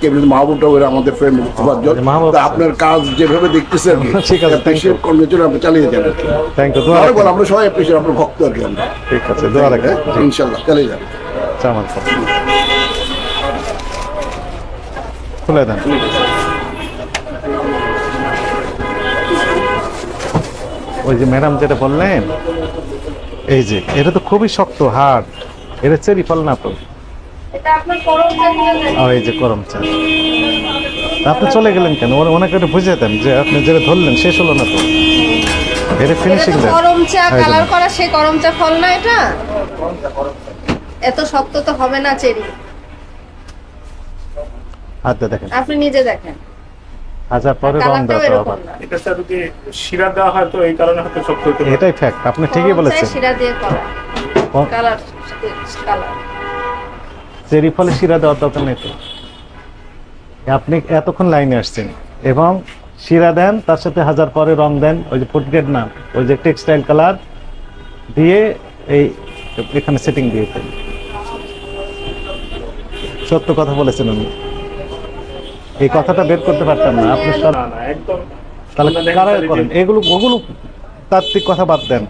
আজকে মাহবুবটা করে আমাদের ফ্রেন্ড মুস্তাফাজ্জল, আপনার কাজ যেভাবে দেখতেছেন ঠিক আছে, কন্টিনিউ আপনি চালিয়ে যান। Thank you. বল আমরা সবাই অ্যাপ্রিশিয়েট, আপনার ভক্ত আর কি আমরা। ঠিক আছে, দোয়া রাখেন ইনশাআল্লাহ চালিয়ে যান। আমার খুলে দেন। ওই যে ম্যাডাম যেটা বললেন, এই যে এটা তো খুবই শক্ত হার্ড, এটা চেরি ফল না তো? এই যে করম চা। আপনি চলে গেলেন কেন? ওনাকে একটু বুঝিয়ে দেন যে আপনি যেটা ধরলেন শেষ হলো না তো, এটা ফিনিশিং দেন। করম চা কালার করা, সেই করম চা ফল না এটা? এত শক্ত তো হবে না চেরি। হাতে দেখেন, আপনি নিজে দেখেন। হাজার পরে রং দাও আবার। এটা স্যার যদি শিরা দেওয়া হয় তো এই কারণে হয়তো শক্ত হতে পারে। এটাই ফ্যাক্ট, আপনি ঠিকই বলেছেন। শিরা দিয়ে করা কালার, কালার চেরি ফলে শিরা দেওয়ার দরকার নেই তো। আপনি এতক্ষণ লাইনে আসছেন এবং শিরা দেন, তার সাথে হাজার পরে রং দেন, ওই যে ফুড গ্রেড না, ওই যে টেক্সটাইল কালার দিয়ে এই এখানে সেটিং দিয়ে দেন। সত্য কথা বলেছেন উনি, এই কথাটা বের করতে পারতাম না। আপনি না একদম। তাহলে কারা করেন এগুলো? ওগুলো তাত্ত্বিক কথা বাদ দেন।